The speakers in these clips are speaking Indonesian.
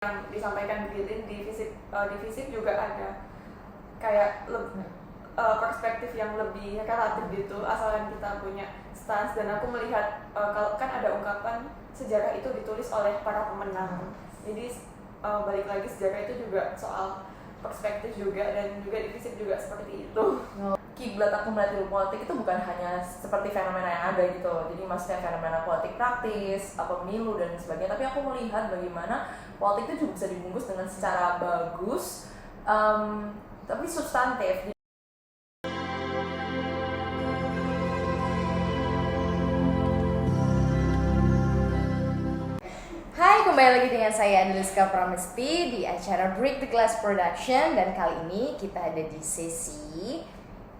yang disampaikan Brilin di fisik juga ada kayak perspektif yang lebih relatif gitu, asalkan kita punya stance. Dan aku melihat kalau kan ada ungkapan sejarah itu ditulis oleh para pemenang, jadi balik lagi sejarah itu juga soal perspektif juga, dan juga di fisik juga seperti itu. Kiblat aku melihat ilmu politik itu bukan hanya seperti fenomena yang ada gitu, jadi maksudnya fenomena politik praktis, pemilu dan sebagainya, tapi aku melihat bagaimana politik itu juga bisa dibungkus dengan secara bagus, tapi substantif. Hai, kembali lagi dengan saya Adeliska Pramesti di acara Break the Glass Production. Dan kali ini kita ada di sesi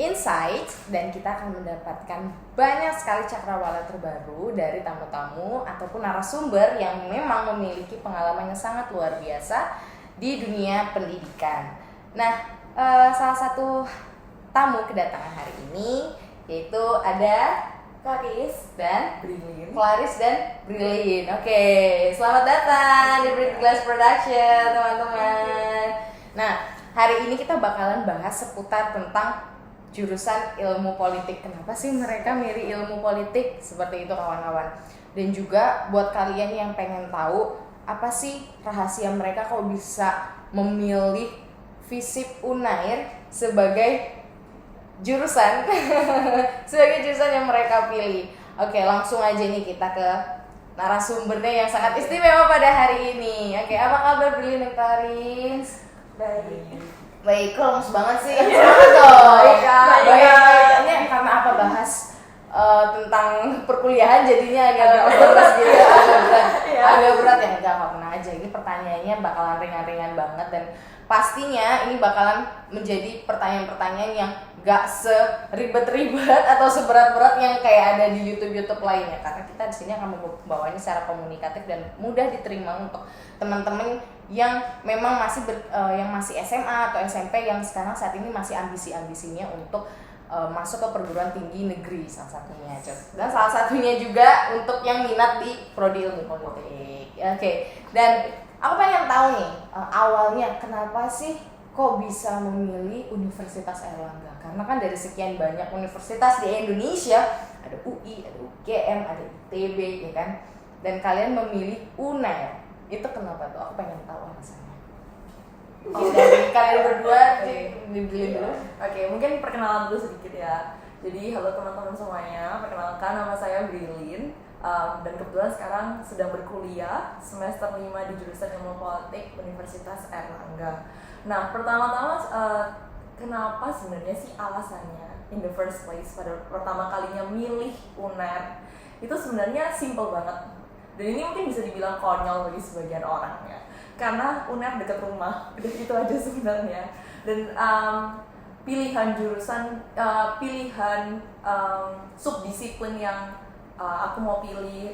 Insight, dan kita akan mendapatkan banyak sekali cakrawala terbaru dari tamu-tamu ataupun narasumber yang memang memiliki pengalaman yang sangat luar biasa di dunia pendidikan. Nah, salah satu tamu kedatangan hari ini yaitu ada Claris dan Brilin. Oke, selamat datang di Break the Glass Production, teman-teman. Nah, hari ini kita bakalan bahas seputar tentang jurusan ilmu politik. Kenapa sih mereka milih ilmu politik? Seperti itu, kawan-kawan. Dan juga buat kalian yang pengen tahu apa sih rahasia mereka kok bisa memilih FISIP Unair sebagai jurusan yang mereka pilih. Oke, langsung aja nih kita ke narasumbernya yang sangat istimewa pada hari ini. Oke, apa kabar Brilin dan Clarins? Baik, kok lemes banget sih? Semangat dong. Baik. Ini karena apa, bahas tentang perkuliahan jadinya agak berat gitu, agak berat ya. Enggak apa-apa aja. Ini pertanyaannya bakalan ringan-ringan banget, dan pastinya ini bakalan menjadi pertanyaan-pertanyaan yang gak seribet-ribet atau seberat-berat yang kayak ada di YouTube lainnya, karena kita di sini akan membawanya secara komunikatif dan mudah diterima untuk teman-teman yang memang masih SMA atau SMP yang sekarang saat ini masih ambisinya untuk masuk ke perguruan tinggi negeri salah satunya, dan salah satunya juga untuk yang minat di prodi ilmu politik. Oke, dan aku pengen tahu nih awalnya kenapa sih kok bisa memilih Universitas Airlangga? Karena kan dari sekian banyak universitas di Indonesia, ada UI, ada UGM, ada ITB, ya kan? Dan kalian memilih UNER. Itu kenapa tuh? Aku pengen tahu alasannya. Dari kalian berdua, dibeli dulu. Oke, mungkin perkenalan dulu sedikit ya. Jadi halo teman-teman semuanya, perkenalkan nama saya Brilin. Dan kebetulan sekarang sedang berkuliah semester 5 di jurusan ilmu politik Universitas Airlangga. Nah, pertama-tama kenapa sebenarnya sih alasannya in the first place pada pertama kalinya milih UNER itu sebenarnya simple banget, dan ini mungkin bisa dibilang konyol bagi sebagian orang ya, karena UNER dekat rumah, udah itu aja sebenarnya. Dan pilihan jurusan, subdisiplin yang aku mau pilih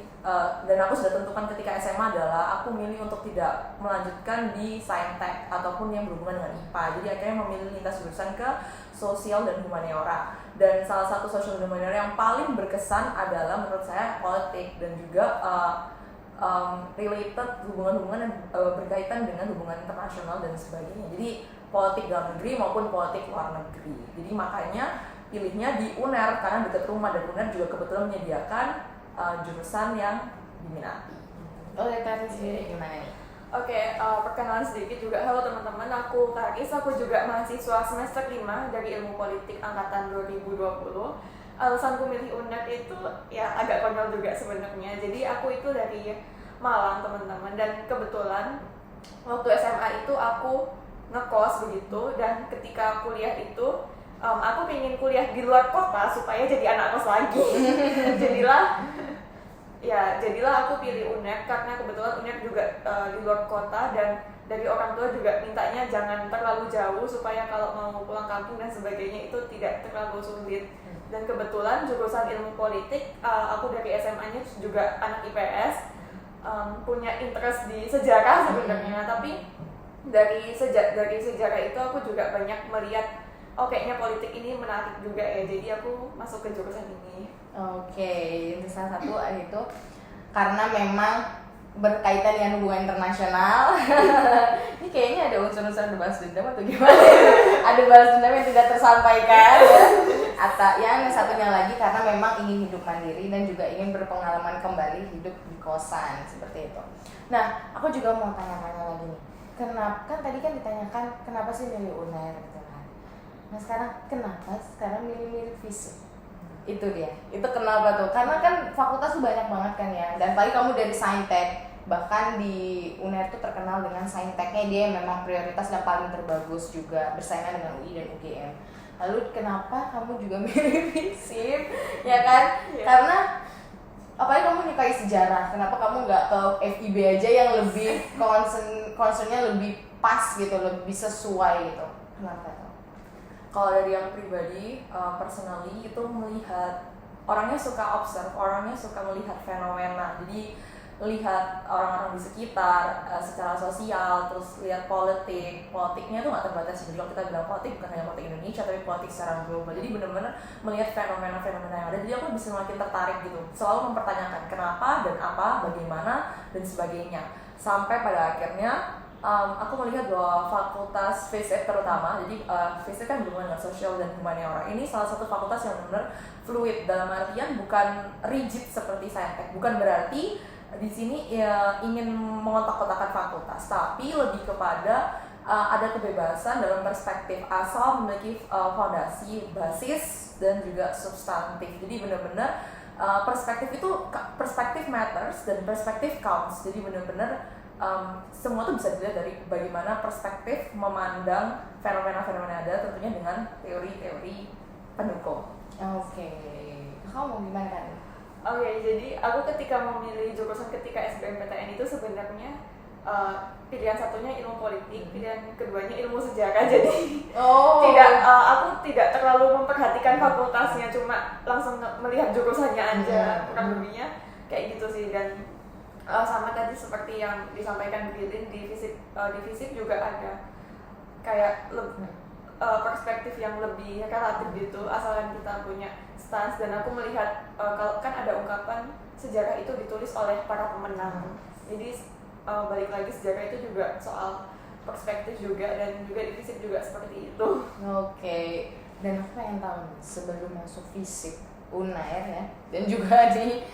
dan aku sudah tentukan ketika SMA adalah aku milih untuk tidak melanjutkan di saintek ataupun yang berhubungan dengan IPA. Jadi akhirnya memilih lintas jurusan ke sosial dan humaniora. Dan salah satu sosial dan humaniora yang paling berkesan adalah menurut saya politik, dan juga related hubungan-hubungan yang berkaitan dengan hubungan internasional dan sebagainya. Jadi politik dalam negeri maupun politik luar negeri. Jadi makanya pilihnya di UNER karena dekat rumah, dan UNER juga kebetulan menyediakan jurusan yang diminati. Oke, Clarins sendiri gimana nih? Oke, perkenalan sedikit juga. Halo teman-teman, aku Clarins, aku juga mahasiswa semester 5 dari ilmu politik angkatan 2020. Alasanku milih UNER itu ya agak konyol juga sebenarnya. Jadi aku itu dari Malang, teman-teman, dan kebetulan waktu SMA itu aku ngekos begitu, dan ketika kuliah itu aku pengen kuliah di luar kota supaya jadi anak kos lagi. jadilah aku pilih UNER karena kebetulan UNER juga di luar kota, dan dari orang tua juga mintanya jangan terlalu jauh supaya kalau mau pulang kampung dan sebagainya itu tidak terlalu sulit. Dan kebetulan jurusan ilmu politik, aku dari SMA-nya juga anak IPS, punya interest di sejarah sebenarnya, tapi dari sejarah itu aku juga banyak melihat kayaknya politik ini menarik juga ya, jadi aku masuk ke jurusan ini. Oke, itu salah satu itu karena memang berkaitan dengan hubungan internasional. Ini kayaknya ada unsur-unsur ada balas dendam atau gimana? Ada balas dendam yang tidak tersampaikan ya. Atau yang satunya lagi karena memang ingin hidup mandiri dan juga ingin berpengalaman kembali hidup di kosan seperti itu. Nah, aku juga mau tanya-tanya lagi nih. Kenapa kan tadi kan ditanyakan kenapa sih milih UNER gitu kan. Nah, kenapa sekarang milih fisik? Itu dia. Itu kenapa tuh? Karena kan fakultas tuh banyak banget kan ya. Dan paling kamu dari Saintek, bahkan di UNER tuh terkenal dengan Sainteknya, dia memang prioritas dan paling terbagus juga bersaingan dengan UI dan UGM. Lalu kenapa kamu juga milih FISIP? Ya kan? Karena apalagi kamu menyukai sejarah, kenapa kamu nggak ke FIB aja yang lebih concernnya lebih pas gitu, lebih sesuai gitu? Kenapa tuh? Kalau dari yang pribadi, personally itu melihat orangnya suka observe, orangnya suka melihat fenomena. Jadi lihat orang-orang di sekitar, secara sosial, terus lihat politiknya tuh nggak terbatas. Jadi kalau kita bilang politik bukan hanya politik Indonesia, tapi politik secara global. Jadi benar-benar melihat fenomena-fenomena yang ada. Jadi aku bisa semakin tertarik gitu, selalu mempertanyakan kenapa dan apa, bagaimana dan sebagainya. Sampai pada akhirnya aku melihat bahwa fakultas FISIP terutama, jadi FISIP kan berhubungan dengan sosial dan humaniora. Ini salah satu fakultas yang benar-benar fluid, dalam artian bukan rigid seperti Saintek. Bukan berarti di sini ya ingin mengotak-kotakan fakultas, tapi lebih kepada ada kebebasan dalam perspektif asal memiliki fondasi, basis dan juga substantif. Jadi benar-benar perspektif matters dan perspektif counts. Jadi benar-benar semua tuh bisa dilihat dari bagaimana perspektif memandang fenomena-fenomena ada, tentunya dengan teori-teori pendukung. Oke. Kamu mau gimana kan? Oke, jadi aku ketika memilih jurusan ketika SBMPTN itu sebenarnya pilihan satunya ilmu politik, pilihan keduanya ilmu sejarah. Jadi aku tidak terlalu memperhatikan fakultasnya, cuma langsung melihat jurusannya aja, kurang lebihnya kayak gitu sih. Dan sama tadi seperti yang disampaikan Bilin, di FISIP juga ada kayak perspektif yang lebih relatif gitu, asalkan kita punya stance. Dan aku melihat kalau kan ada ungkapan sejarah itu ditulis oleh para pemenang, jadi balik lagi sejarah itu juga soal perspektif juga, dan juga di FISIP juga seperti itu. Oke. Dan aku pengen tahu sebelum masuk FISIP UNER ya, dan juga di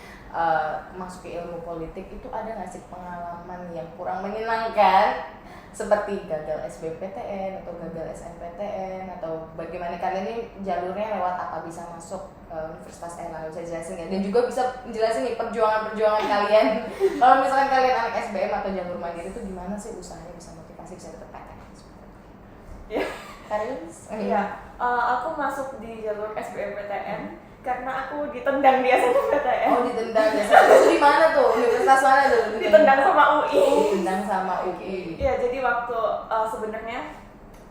masuk ke ilmu politik itu ada nggak sih pengalaman yang kurang menyenangkan seperti gagal SBMPTN atau gagal SNPTN, atau bagaimana kalian ini jalurnya lewat apa bisa masuk Universitas Erlangga, bisa jelasin nggak? Dan juga bisa jelasin nih perjuangan kalian kalau misalkan kalian anak SBM atau jalur mandiri itu gimana sih usahanya bisa motivasi bisa dapet PTN? Iya. Karis? Iya. Aku masuk di jalur SBMPTN karena aku ditendang di SNMPTN. Oh, ditendang ya. Itu di mana tuh? Universitas mana tuh? Ditendang sama UI. Ditendang sama UI. Iya, jadi sebenarnya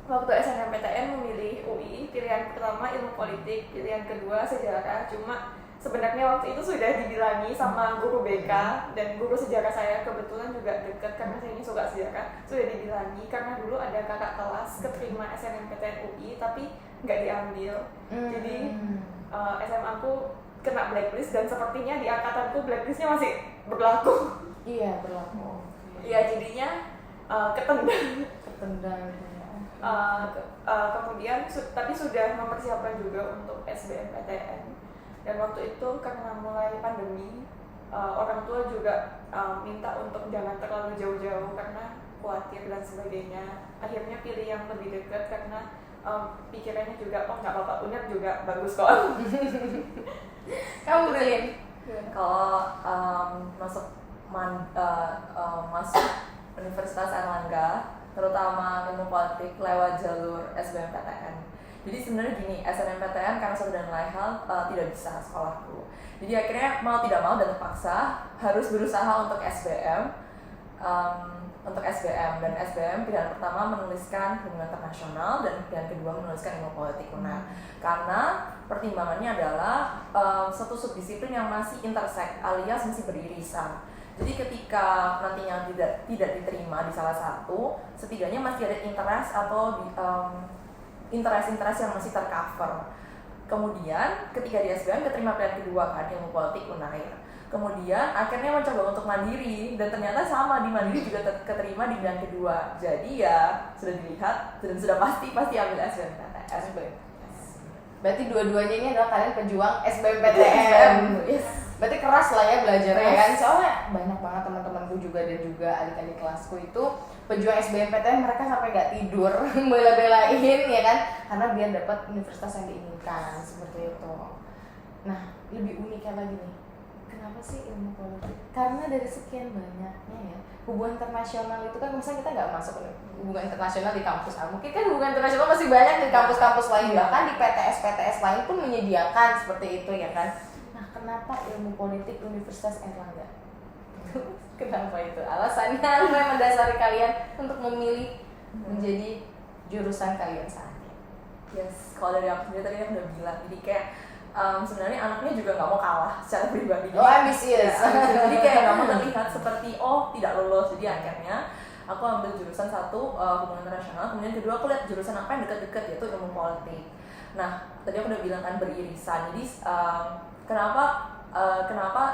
waktu SNMPTN memilih UI, pilihan pertama ilmu politik, pilihan kedua sejarah. Cuma sebenarnya waktu itu sudah dibilangi sama guru BK, dan guru sejarah saya kebetulan juga dekat karena saya ini suka sejarah. Sudah dibilangi karena dulu ada kakak kelas keterima SNMPTN UI tapi nggak diambil. Jadi SMA aku kena blacklist, dan sepertinya di angkatanku blacklistnya masih berlaku. Iya, berlaku. Iya, jadinya ketendang. Kemudian tapi sudah mempersiapkan juga untuk SBMPTN. Dan waktu itu karena mulai pandemi, orang tua juga minta untuk jangan terlalu jauh-jauh karena khawatir dan sebagainya. Akhirnya pilih yang lebih dekat karena pikirannya juga nggak apa-apa, UNER juga bagus kok. Kamu Brilin? Kalau masuk Universitas Erlangga, terutama ilmu politik lewat jalur SBMPTN. Jadi sebenarnya gini, SNMPTN karena satu dan lain hal tidak bisa sekolahku. Jadi akhirnya mau tidak mau dan terpaksa harus berusaha untuk SBM. Dan SBM pilihan pertama menuliskan hubungan internasional, dan pilihan kedua menuliskan ilmu politik UNER. Karena pertimbangannya adalah satu subdisiplin yang masih intersect alias masih beririsan. Jadi ketika nantinya tidak diterima di salah satu, setidaknya masih ada interest atau interest yang masih tercover. Kemudian ketika di SBM keterima pilihan kedua kan ilmu politik UNER. Kemudian akhirnya mencoba untuk mandiri dan ternyata sama di mandiri juga keterima di pilihan kedua. Jadi ya sudah dilihat dan sudah pasti ambil SBMPTN. Berarti dua-duanya ini adalah kalian pejuang SBMPTN. Yes. Berarti keras lah ya belajarnya kan. Soalnya banyak banget teman-temanku juga dan juga adik-adik kelasku itu pejuang SBMPTN, mereka sampai nggak tidur bela-belain ya kan, karena biar dapat universitas yang diinginkan seperti itu. Nah, lebih uniknya lagi nih, kenapa sih ilmu politik? Karena dari sekian banyaknya ya, hubungan internasional itu kan misalnya kita nggak masuk hubungan internasional di kampus mungkin kan hubungan internasional masih banyak di kampus-kampus lain, bahkan di PTS lain pun menyediakan seperti itu ya kan. Nah, kenapa ilmu politik Universitas Airlangga? Kenapa itu? Alasannya apa yang mendasari kalian untuk memilih menjadi jurusan kalian saat ini? Yes, kalau dari aku sendiri tadi aku udah bilang, jadi kayak sebenarnya anaknya juga nggak mau kalah secara pribadi. Oh, ambisius. Jadi kayak nggak mau terlihat seperti tidak lulus. Jadi akhirnya aku ambil jurusan satu hubungan internasional, kemudian kedua aku lihat jurusan apa yang dekat-dekat, yaitu ilmu politik. Nah, tadi aku udah bilang kan beririsan. Jadi kenapa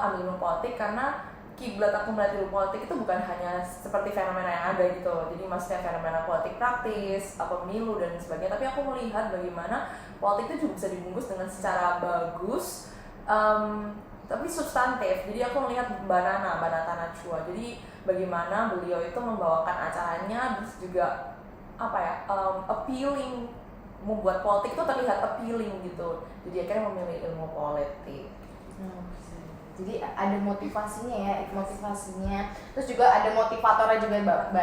ambil ilmu politik? Karena kiblat aku melihat ilmu politik itu bukan hanya seperti fenomena yang ada gitu. Jadi maksudnya fenomena politik praktis, pemilu dan sebagainya, tapi aku melihat bagaimana politik itu juga bisa dibungkus dengan secara bagus, tapi substantif. Jadi aku melihat Mbak Nata Najwa. Jadi bagaimana beliau itu membawakan acaranya, terus juga appealing, membuat politik itu terlihat appealing gitu. Jadi akhirnya memilih ilmu politik. Jadi ada motivasinya ya, terus juga ada motivatornya juga lupa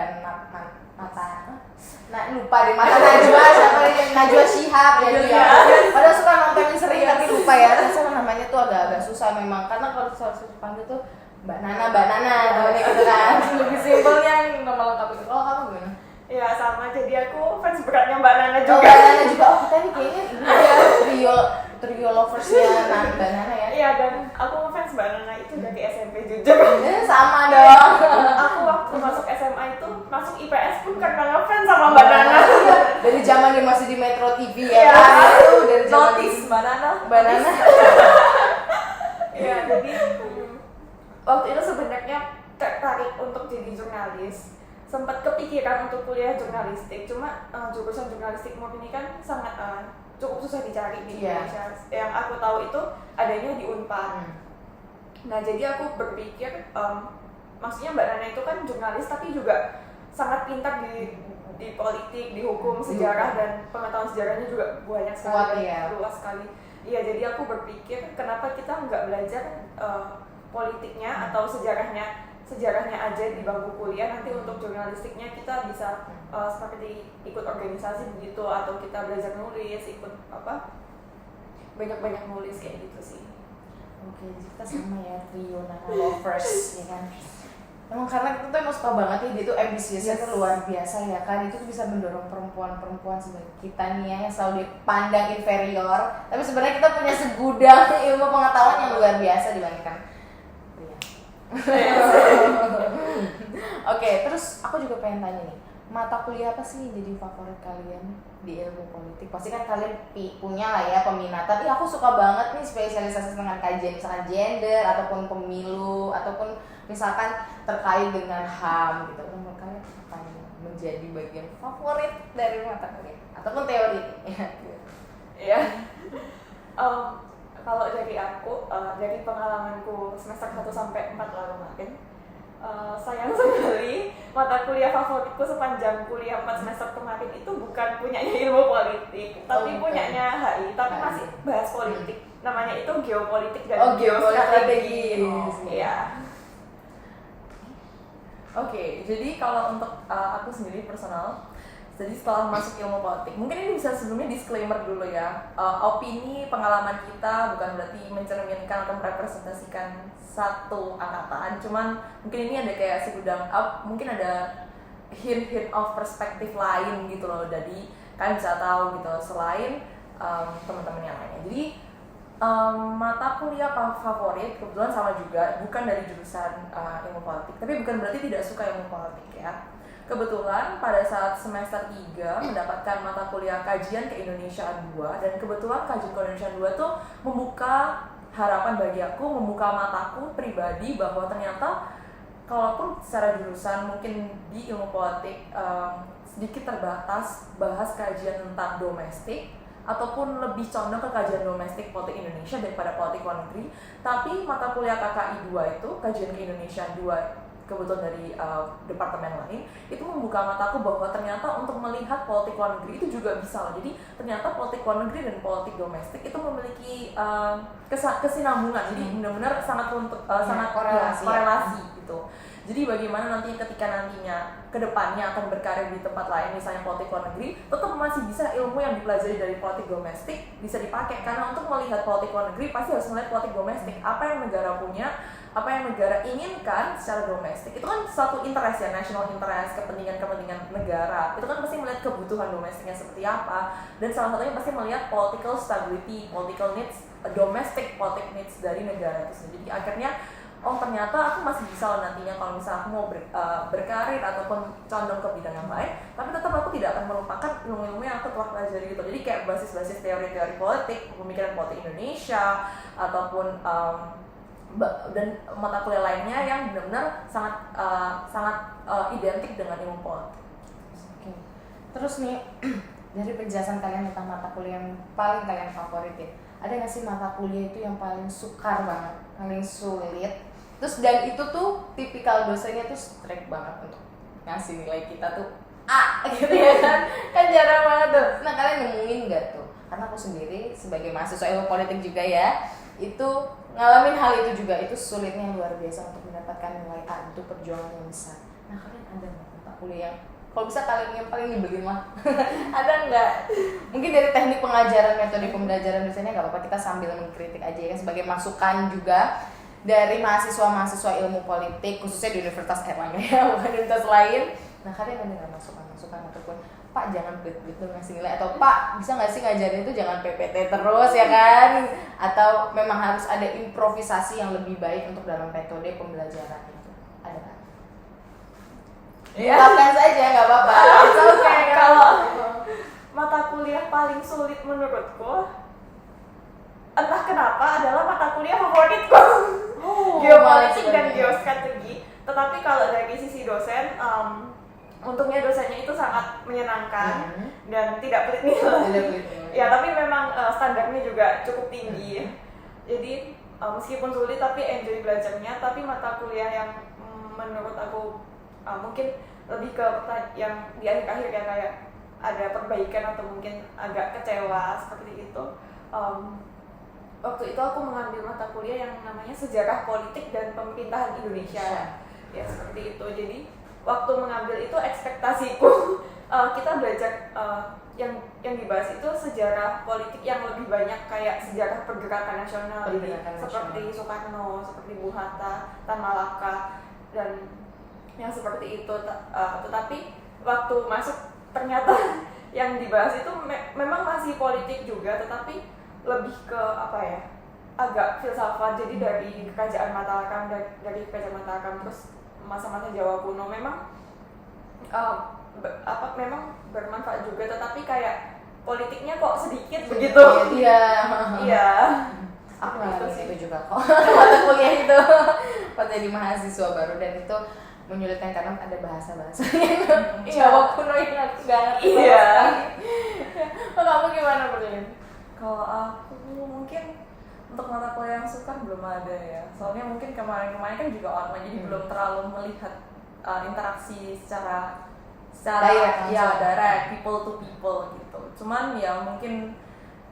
deh, mata Najwa siapa yang Najwa Shihab ya dia. Padahal suka nontonin sering tapi lupa ya. Terus namanya tuh agak susah memang, karena kalau harus dipanggil tuh Mbak Nana namanya gitu kan. Lebih simpelnya nama lengkap itu. Kalau kamu gimana? Ya sama, jadi aku fans beratnya Mbak Nana juga. Mbak Nana juga. Oh, kita nih kayaknya trio loversnya Mbak Nana ya. Iya, dan aku fans Mbak Nana itu dari SMP jujur. Sama dong. Aku waktu masuk SMA itu masuk IPS pun karena ngefans sama Mbak Nana. Dari zaman dia masih di Metro TV ya. Iya. Dari zaman Notice Mbak Nana. Iya, jadi waktu itu sebenarnya tertarik untuk jadi jurnalis. Sempat kepikiran untuk kuliah jurnalistik, cuma jurusan jurnalistik murni kan sangat cukup susah dicari di Indonesia. Yang aku tahu itu adanya di Unpad. Nah, jadi aku berpikir, maksudnya Mbak Nana itu kan jurnalis tapi juga sangat pintar di politik, di hukum, sejarah, dan pengetahuan sejarahnya juga banyak sekali, luas sekali. Iya, jadi aku berpikir kenapa kita nggak belajar politiknya atau sejarahnya aja di bangku kuliah, nanti untuk jurnalistiknya kita bisa seperti ikut organisasi begitu, atau kita belajar nulis, ikut banyak nulis kayak gitu sih. Oke, kita sama ya, trio Nana lovers ya kan. Emang karena kita tuh emang suka banget ya, dia tuh ambisiusnya tuh luar biasa ya kan. Itu tuh bisa mendorong perempuan sebagai kita nih ya, yang selalu dipandang inferior, tapi sebenarnya kita punya segudang ilmu pengetahuan yang luar biasa dibandingkan pria. Oke, terus aku juga pengen tanya nih, mata kuliah apa sih yang jadi favorit kalian di ilmu politik? Pasti kan kalian punya lah ya peminatan. Aku suka banget nih spesialisasi dengan kajian misalkan gender, ataupun pemilu, ataupun misalkan terkait dengan HAM gitu. Menurut kalian apa yang menjadi bagian favorit dari mata kuliah ataupun teori? Iya. Kalau dari aku, dari pengalamanku semester 1 sampai 4 lalu kemarin, sayang sekali mata kuliah favoritku sepanjang kuliah 4 semester kemarin itu bukan punyanya ilmu politik, tapi punyanya HI, tapi masih bahas politik. Namanya itu geopolitik dan geostrategi. Iya. Oke, jadi kalau untuk aku sendiri personal, jadi setelah masuk ilmu politik, mungkin ini bisa sebelumnya disclaimer dulu ya, opini pengalaman kita bukan berarti mencerminkan atau merepresentasikan satu angkatan, cuman mungkin ini ada kayak segudang mungkin ada hint of perspektif lain gitu loh, jadi kalian bisa tahu gitu selain teman-teman yang lainnya. Jadi mata kuliah favorit kebetulan sama juga, bukan dari jurusan ilmu politik, tapi bukan berarti tidak suka ilmu politik ya. Kebetulan pada saat semester 3 mendapatkan mata kuliah kajian keindonesiaan 2, dan kebetulan kajian keindonesiaan 2 tuh membuka harapan bagi aku, membuka mataku pribadi bahwa ternyata kalaupun secara jurusan mungkin di ilmu politik sedikit terbatas bahas kajian tentang domestik ataupun lebih condong ke kajian domestik politik Indonesia daripada politik luar negeri, tapi mata kuliah KKI 2 itu, kajian ke Indonesia 2, kebetulan dari departemen lain, itu membuka mataku bahwa ternyata untuk melihat politik luar negeri itu juga bisa loh. Jadi ternyata politik luar negeri dan politik domestik itu memiliki kesinambungan, jadi benar-benar sangat sangat korelasi gitu. Jadi bagaimana nanti ketika nantinya kedepannya akan berkarir di tempat lain, misalnya politik luar negeri, tetap masih bisa ilmu yang dipelajari dari politik domestik bisa dipakai, karena untuk melihat politik luar negeri pasti harus melihat politik domestik, apa yang negara punya, apa yang negara inginkan secara domestik. Itu kan satu interest ya, national interest, kepentingan negara. Itu kan pasti melihat kebutuhan domestiknya seperti apa, dan salah satunya pasti melihat political stability, political needs, domestic politic needs dari negara itu sendiri. Jadi akhirnya oh ternyata aku masih bisa loh nantinya kalau misalnya aku mau berkarir ataupun condong ke bidang yang lain, tapi tetap aku tidak akan melupakan ilmu-ilmu yang aku telah pelajari gitu. Jadi kayak basis-basis teori-teori politik, pemikiran politik Indonesia, ataupun dan mata kuliah lainnya yang benar-benar sangat identik dengan ilmu politik. Oke. Terus nih dari penjelasan kalian tentang mata kuliah yang paling kalian favoritin, ada nggak sih mata kuliah itu yang paling sukar banget, paling sulit? Terus dan itu tuh tipikal dosennya tuh strict banget untuk ngasih nilai kita tuh A gitu ya kan jarang banget tuh. Nah kalian nemuin nggak tuh? Karena aku sendiri sebagai mahasiswa ilmu politik juga ya, itu ngalamin hal itu juga, itu sulitnya yang luar biasa untuk mendapatkan nilai A, itu perjuangan yang besar. Nah kalian ada nggak mata kuliah yang kalau bisa kalian yang paling nyebelin lah ada nggak? Mungkin dari teknik pengajaran, metode pembelajaran dosennya nggak apa-apa, kita sambil mengkritik aja ya sebagai masukan juga dari mahasiswa-mahasiswa ilmu politik khususnya di Universitas Airlangga ya, bukan universitas lain. Nah kalian ada nggak masukan ataupun Pak jangan belit-belit dong ngasih nilai, atau Pak bisa nggak sih ngajarin itu jangan PPT terus ya kan, atau memang harus ada improvisasi yang lebih baik untuk dalam metode pembelajaran itu, ada nggak? Ungkapkan saja nggak apa-apa. Oke, kalau mata kuliah paling sulit menurutku, entah kenapa adalah mata kuliah favoritku, geopolitik dan geostrategi. Tetapi kalau dari sisi dosen, untungnya dosennya itu sangat menyenangkan dan tidak pelit nilai. Ya, tapi memang standarnya juga cukup tinggi. Jadi meskipun sulit tapi enjoy belajarnya. Tapi mata kuliah yang menurut aku mungkin lebih ke yang di akhir-akhir ya, kayak ada perbaikan atau mungkin agak kecewa seperti itu. Waktu itu aku mengambil mata kuliah yang namanya Sejarah Politik dan Pemerintahan Indonesia. Ya seperti itu. Jadi waktu mengambil itu ekspektasiku kita belajar yang dibahas itu sejarah politik yang lebih banyak kayak sejarah pergerakan nasional, seperti Soekarno, seperti Bung Hatta, Tan Malaka, dan yang seperti itu. Tetapi waktu masuk ternyata yang dibahas itu memang masih politik juga, tetapi lebih ke apa ya, agak filsafat. Jadi dari kerajaan Mataram, dari kerajaan Mataram, terus masa-masa Jawa kuno memang memang bermanfaat juga, tetapi kayak politiknya kok sedikit begitu. Iya. Aku ngalamin itu juga kok mata kuliah itu pas jadi mahasiswa baru, dan itu menyulitkan karena ada bahasa-bahasa Jawa kuno yang aku gak ngerti. Iya. Kamu gimana Berlin? Kalau aku mungkin untuk mata kuliah yang sukar belum ada ya. Soalnya mungkin kemarin-kemarin kan juga online, jadi belum terlalu melihat interaksi secara direct, people to people gitu. Cuman ya mungkin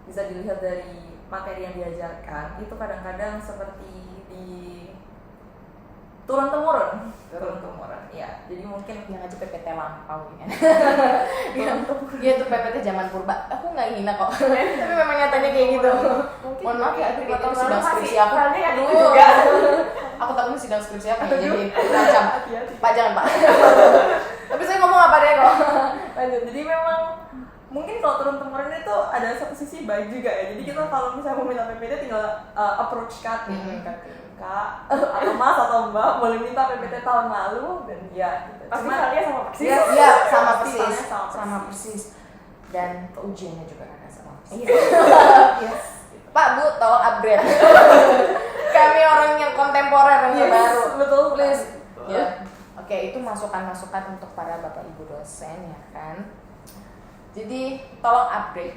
bisa dilihat dari materi yang diajarkan itu kadang-kadang seperti di turun temurun ya. Jadi mungkin yang aja PPT lampau ya. Iya tuh PPT zaman purba. Aku nggak hina kok. Tapi memang nyatanya kayak gitu. Mohon maaf ya, aku itu sidang skripsi aku. Juga. Aku takut sidang skripsi aku jadi macam. Pak jangan Pak. Tapi saya ngomong apa deh kok. lanjut. Jadi memang mungkin kalau turun temurun itu ada satu sisi baik juga ya. Jadi kita kalau misalnya mau minta PPT tinggal approach Kak, atau Mas atau Mbak boleh minta PPT tahun lalu, dan ya gitu. Pasti kalian sama persis. Iya, sama persis. Sama Sama persis. Dan ujiannya juga kan sama persis. Yes. Gitu. Pak Bu tolong upgrade. Kami orang yang kontemporer yang baru. Betul, Please. betul. Ya. Oke, itu masukan-masukan untuk para bapak ibu dosen ya kan. Jadi tolong upgrade.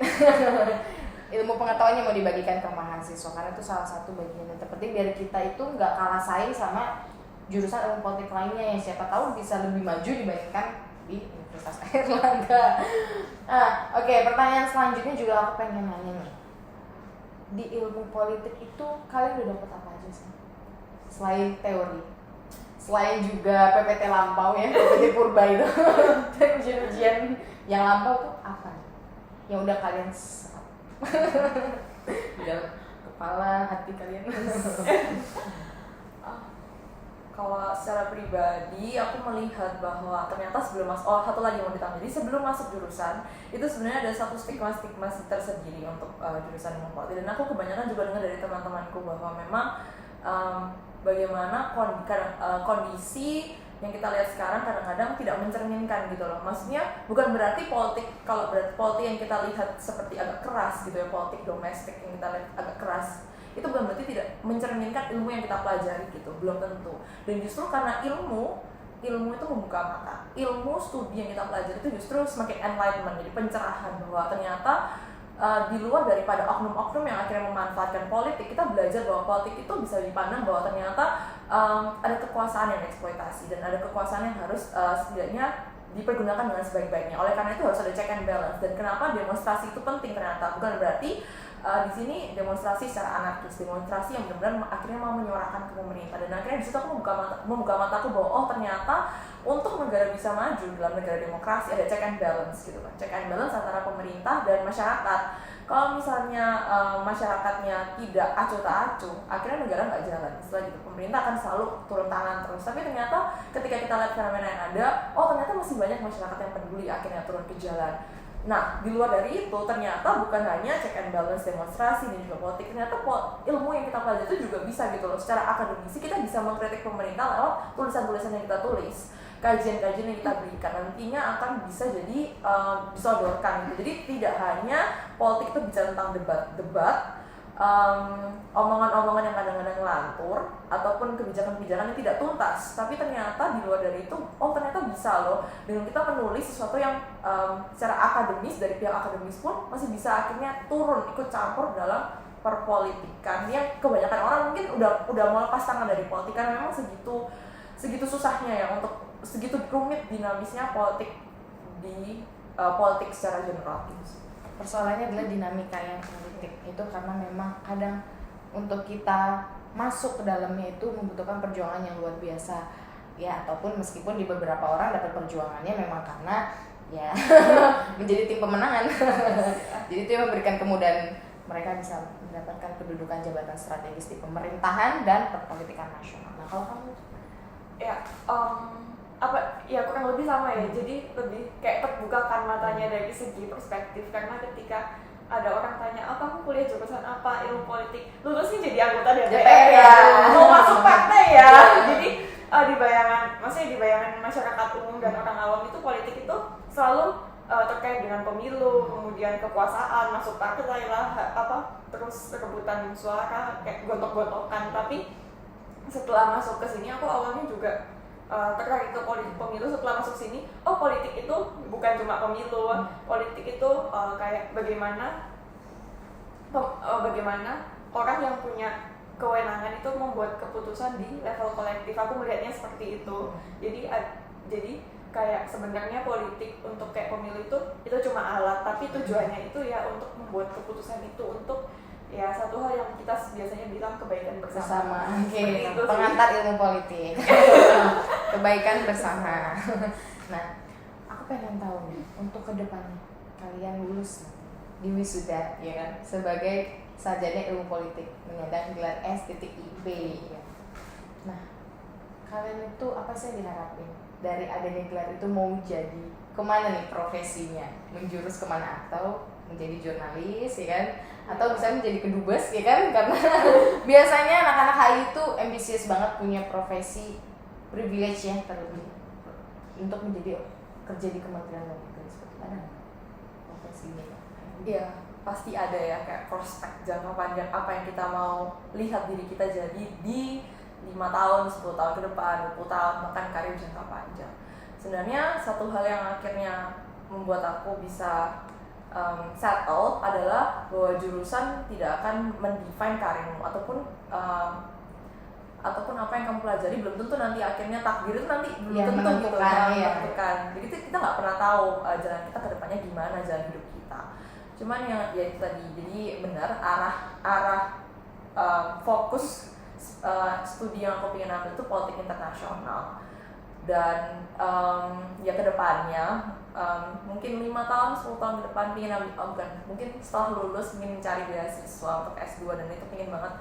Ilmu pengetahuannya mau dibagikan ke mahasiswa karena itu salah satu bagian yang terpenting biar kita itu nggak kalah saing sama jurusan ilmu politik lainnya yang siapa tahu bisa lebih maju dibandingkan di Universitas Airlangga. Oke, pertanyaan selanjutnya juga aku pengen nanya nih. Di ilmu politik itu kalian udah dapat apa aja sih? Selain teori, selain juga PPT lampau ya, PPT purba itu, dan ujian-ujian yang lampau tuh apa? Yang udah kalian serap? Di dalam kepala, hati kalian. Kalau secara pribadi aku melihat bahwa ternyata sebelum satu lagi mau ditambah. Jadi sebelum masuk jurusan itu sebenarnya ada satu stigma tersendiri untuk jurusan ilmu politik, dan aku kebanyakan juga dengar dari teman-temanku bahwa memang bagaimana kondisi yang kita lihat sekarang kadang-kadang tidak mencerminkan gitu loh. Maksudnya bukan berarti kalau politik yang kita lihat seperti agak keras gitu ya, politik domestik yang kita lihat agak keras, itu bukan berarti tidak mencerminkan ilmu yang kita pelajari gitu, belum tentu. Dan justru karena ilmu itu membuka mata. Ilmu studi yang kita pelajari itu justru semakin enlightenment, jadi pencerahan bahwa ternyata di luar daripada oknum-oknum yang akhirnya memanfaatkan politik, kita belajar bahwa politik itu bisa dipandang bahwa ternyata ada kekuasaan yang eksploitasi dan ada kekuasaan yang harus setidaknya dipergunakan dengan sebaik-baiknya. Oleh karena itu harus ada check and balance. Dan kenapa demonstrasi itu penting ternyata? Bukan berarti di sini demonstrasi secara anarkis, demonstrasi yang benar-benar akhirnya mau menyuarakan ke pemerintah. Dan akhirnya di situ aku membuka mataku bahwa oh ternyata untuk negara bisa maju dalam negara demokrasi ada check and balance gitu kan, check and balance antara pemerintah dan masyarakat. Kalau misalnya masyarakatnya tidak acuh tak acuh, akhirnya negara nggak jalan. Setelah itu pemerintah akan selalu turun tangan terus. Tapi ternyata ketika kita lihat fenomena yang ada, oh ternyata masih banyak masyarakat yang peduli akhirnya turun ke jalan. Nah, di luar dari itu ternyata bukan hanya check and balance demonstrasi dan juga politik, ternyata ilmu yang kita pelajari itu juga bisa gitu loh. Secara akademisi kita bisa mengkritik pemerintah lewat tulisan-tulisan yang kita tulis, kajian-kajian yang kita berikan, nantinya akan bisa jadi disodorkan gitu. Jadi tidak hanya politik itu bicara tentang debat-debat, omongan-omongan yang kadang-kadang ngelantur ataupun kebijakan-kebijakan yang tidak tuntas, tapi ternyata di luar dari itu ternyata bisa loh dengan kita menulis sesuatu yang secara akademis, dari pihak akademis pun masih bisa akhirnya turun ikut campur dalam perpolitikan yang kebanyakan orang mungkin udah mau lepas tangan dari politik karena memang segitu susahnya ya, untuk segitu rumit dinamisnya politik di politik secara general gitu. Persoalannya adalah dinamika yang politik itu karena memang kadang untuk kita masuk ke dalamnya itu membutuhkan perjuangan yang luar biasa ya, ataupun meskipun di beberapa orang dapat perjuangannya memang karena ya menjadi tim pemenangan. Jadi itu yang memberikan kemudahan mereka bisa mendapatkan kedudukan jabatan strategis di pemerintahan dan perpolitikan nasional. Nah kalau kamu Ya, kurang lebih sama ya. Jadi lebih kayak terbukakan matanya dari segi perspektif, karena ketika ada orang tanya, kamu kuliah jurusan apa, ilmu politik, lulusnya jadi anggota DPR ya, mau masuk partai ya. Jadi di bayangan masyarakat umum dan orang awam itu politik itu selalu terkait dengan pemilu, kemudian kekuasaan, masuk partai lah, terus rebutan suara, kayak gontok-gontokan. Tapi setelah masuk ke sini, aku awalnya juga tertarik ke politik pemilu. Setelah masuk sini, politik itu bukan cuma pemilu, politik itu kayak bagaimana orang yang punya kewenangan itu membuat keputusan di level kolektif. Aku melihatnya seperti itu. Jadi kayak sebenarnya politik untuk kayak pemilu itu cuma alat, tapi tujuannya itu ya untuk membuat keputusan itu untuk ya satu hal yang kita biasanya bilang kebaikan bersama. Oke, pengantar ilmu politik. Kebaikan bersama. Nah, aku pengen tahu nih untuk kedepannya kalian lulus di wisuda ya kan sebagai sarjana ilmu politik menyandang gelar S.IB ya. Nah, kalian itu apa sih yang diharapin dari adanya gelar itu? Mau jadi kemana nih profesinya, menjurus kemana, atau menjadi jurnalis ya kan, atau misalnya menjadi kedubes ya kan, karena biasanya anak-anak HI itu ambisius banget punya profesi privilege ya, terlebih untuk menjadi kerja di Kementerian Luar Negeri. Seperti ada profesinya? Iya, pasti ada ya kayak prospek jangka panjang apa yang kita mau lihat diri kita jadi di 5 tahun, 10 tahun ke depan, 20 tahun, bahkan karir jangka panjang. Sebenarnya satu hal yang akhirnya membuat aku bisa settle adalah bahwa jurusan tidak akan mendefine karirmu ataupun apa yang kamu pelajari belum tentu nanti akhirnya takdir itu nanti belum Ya, tentu gitu menentukan, ya. menentukan. Jadi kita nggak pernah tahu jalan kita ke depannya gimana, jalan hidup kita. Cuman yang ya itu tadi, jadi benar arah fokus studi yang aku pengen ambil itu politik internasional. Dan ya kedepannya mungkin 5 tahun, 10 tahun ke depan pengen ambil, mungkin setelah lulus ingin mencari beasiswa untuk S2 dan itu pengen banget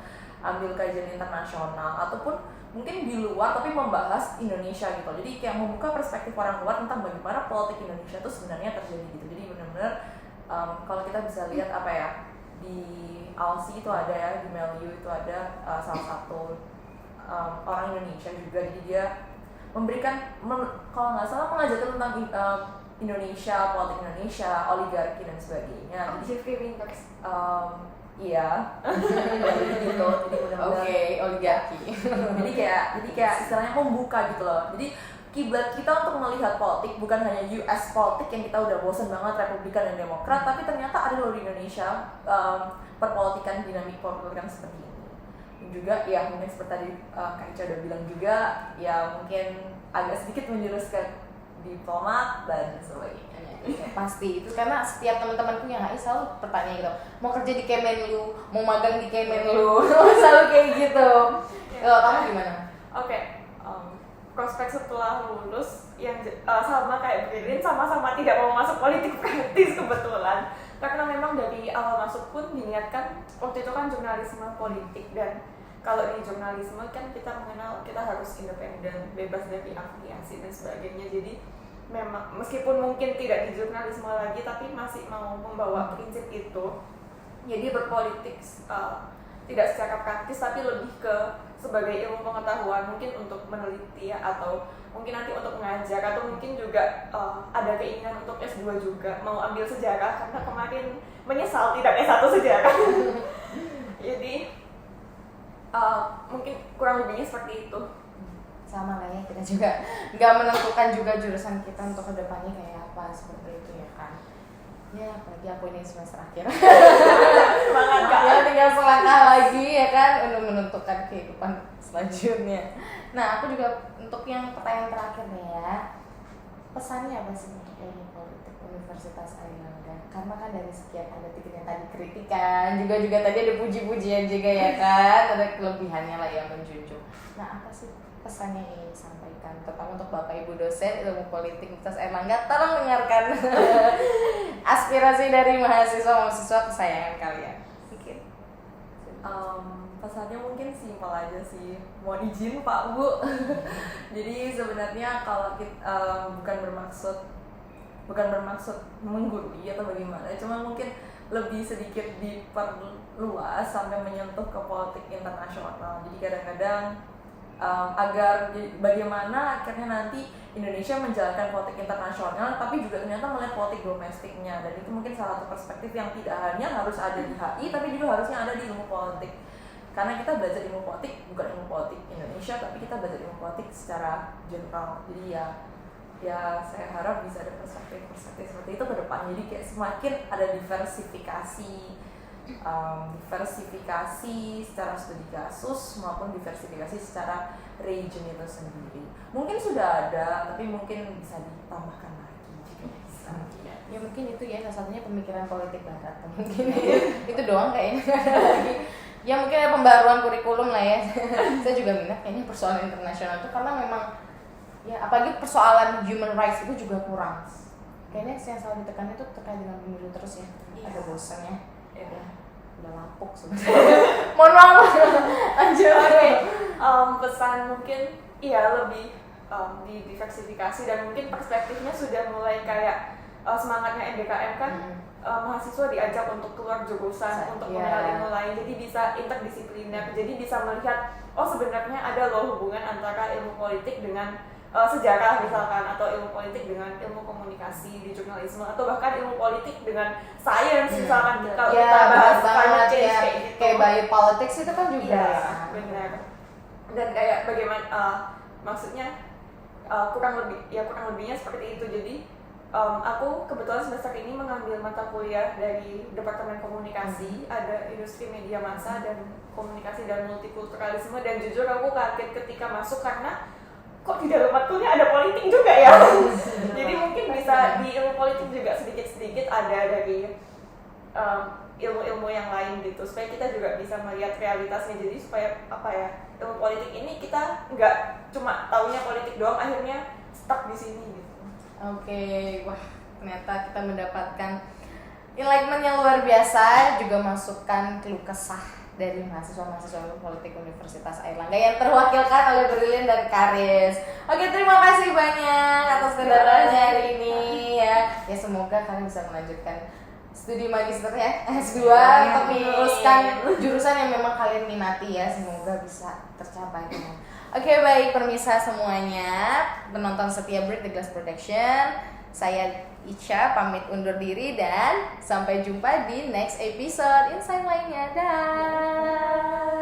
ambil kajian internasional ataupun mungkin di luar tapi membahas Indonesia gitu. Jadi kayak membuka perspektif orang luar tentang bagaimana politik Indonesia itu sebenarnya terjadi gitu. Jadi benar-benar kalau kita bisa lihat apa ya, di ALSI itu ada ya, di Melu itu ada salah satu orang Indonesia juga, jadi dia memberikan kalau nggak salah mengajarkan tentang Indonesia, politik Indonesia, oligarki dan sebagainya. Jeffrey Winters. Iya, jadi gitu, jadi benar-benar oligarki. jadi kayak istilahnya membuka gitu loh. Jadi kiblat kita untuk melihat politik bukan hanya US politik yang kita udah bosan banget Republikan dan Demokrat, tapi ternyata ada loh di Indonesia perpolitikan, dinamik perpolitikan seperti ini. Dan juga ya mungkin seperti tadi Kak Ica udah bilang juga, ya mungkin agak sedikit menjurus ke diplomat dan sebagainya. Pasti itu karena setiap teman-temanku yang HI selalu bertanya gitu, mau kerja di Kemenlu, mau magang di Kemenlu, selalu kayak gitu. Kalau kamu gimana? Oke, prospek setelah lulus yang sama kayak Brilin, sama-sama tidak mau masuk politik praktis kebetulan. Karena memang dari awal masuk pun diniatkan waktu itu kan jurnalisme politik, dan kalau di jurnalisme kan kita mengenal kita harus independen, bebas dari afiliasi dan sebagainya. Jadi memang meskipun mungkin tidak di jurnalisme lagi tapi masih mau membawa prinsip itu. Jadi berpolitik tidak secara praktis tapi lebih ke sebagai ilmu pengetahuan, mungkin untuk meneliti ya, atau mungkin nanti untuk mengajar, atau mungkin juga ada keinginan untuk S2 juga, mau ambil sejarah karena kemarin menyesal tidak S1 sejarah. Jadi mungkin kurang lebihnya seperti itu. Sama lah ya, kita juga nggak menentukan juga jurusan kita untuk kedepannya kayak apa, seperti itu ya kan. Ya apalagi aku ini semester akhir. Semangat Kak. Ya tinggal selangkah lagi ya kan untuk menentukan kehidupan selanjutnya. Nah aku juga untuk yang pertanyaan terakhir nih ya, pesannya apa sih untuk ilmu politik Universitas Airlangga? Karena kan dari sekian ada tiga yang tadi kritikan, juga tadi ada puji-pujian juga ya kan, ada kelebihannya lah yang menjunjung. Nah apa sih pesan yang ingin disampaikan, terutama untuk Bapak Ibu dosen ilmu politik Universitas Airlangga, tolong dengarkan aspirasi dari mahasiswa kesayangan kalian. Mungkin pesannya mungkin simpel aja sih, mohon izin Pak Bu. Jadi sebenarnya kalau kita bukan bermaksud menggurui atau bagaimana, cuma mungkin lebih sedikit diperluas sampai menyentuh ke politik internasional. Jadi kadang-kadang agar bagaimana akhirnya nanti Indonesia menjalankan politik internasional tapi juga ternyata melihat politik domestiknya, dan itu mungkin salah satu perspektif yang tidak hanya harus ada di HI tapi juga harusnya ada di ilmu politik, karena kita belajar ilmu politik bukan ilmu politik Indonesia tapi kita belajar ilmu politik secara general. Jadi ya saya harap bisa ada perspektif seperti itu ke depan, jadi kayak semakin ada diversifikasi secara studi kasus maupun diversifikasi secara region itu sendiri. Mungkin sudah ada, tapi mungkin bisa ditambahkan lagi jika bisa. ya mungkin itu ya salah satunya pemikiran politik barat mungkin itu doang kayaknya lagi. Ya mungkin ada pembaruan kurikulum lah ya. Saya juga minat kayaknya persoalan internasional itu karena memang ya apalagi persoalan human rights itu juga kurang. Kayaknya yang selalu ditekan itu terkait dengan pemilu terus ya. Ada bosannya. Ya udah lapuk sebenarnya. Mohon maaf. Lanjut. Oke, pesan mungkin iya lebih didiversifikasi, dan mungkin perspektifnya sudah mulai kayak semangatnya NDKM kan. Mahasiswa diajak untuk keluar jurusan, untuk mengenal ilmu lain, jadi bisa interdisipliner, jadi bisa melihat oh sebenarnya ada loh hubungan antara ilmu politik dengan sejarah misalkan, atau ilmu politik dengan ilmu komunikasi di jurnalisme, atau bahkan ilmu politik dengan sains misalkan kalau Ya, kita bahas benar climate banget change ya. kayak gitu. Kayak biopolitics itu kan juga Iya, ya. benar. Dan kayak bagaimana maksudnya kurang lebihnya seperti itu. Jadi aku kebetulan semester ini mengambil mata kuliah dari Departemen Komunikasi, ada Industri Media Massa dan Komunikasi dan Multikulturalisme, dan jujur aku kaget ketika masuk karena kok di dalam matkulnya ada politik juga ya. Jadi mungkin bisa di ilmu politik juga sedikit-sedikit ada dari ilmu-ilmu yang lain gitu, supaya kita juga bisa melihat realitasnya. Jadi supaya ilmu politik ini kita nggak cuma taunya politik doang akhirnya stuck di sini gitu. Oke, wah ternyata kita mendapatkan enlightenment yang luar biasa, juga masukan keluh kesah dari mahasiswa-mahasiswa ilmu politik Universitas Airlangga yang terwakilkan oleh Brilliant dan Karis. Oke, terima kasih banyak atas kedatangannya hari ini ya. Ya semoga kalian bisa melanjutkan studi magisternya S2 untuk meneruskan jurusan yang memang kalian minati ya. Semoga bisa tercapai. Oke, baik permisa semuanya, penonton setia Break the Glass Production. Saya Ica pamit undur diri dan sampai jumpa di next episode insight lainnya. Dah.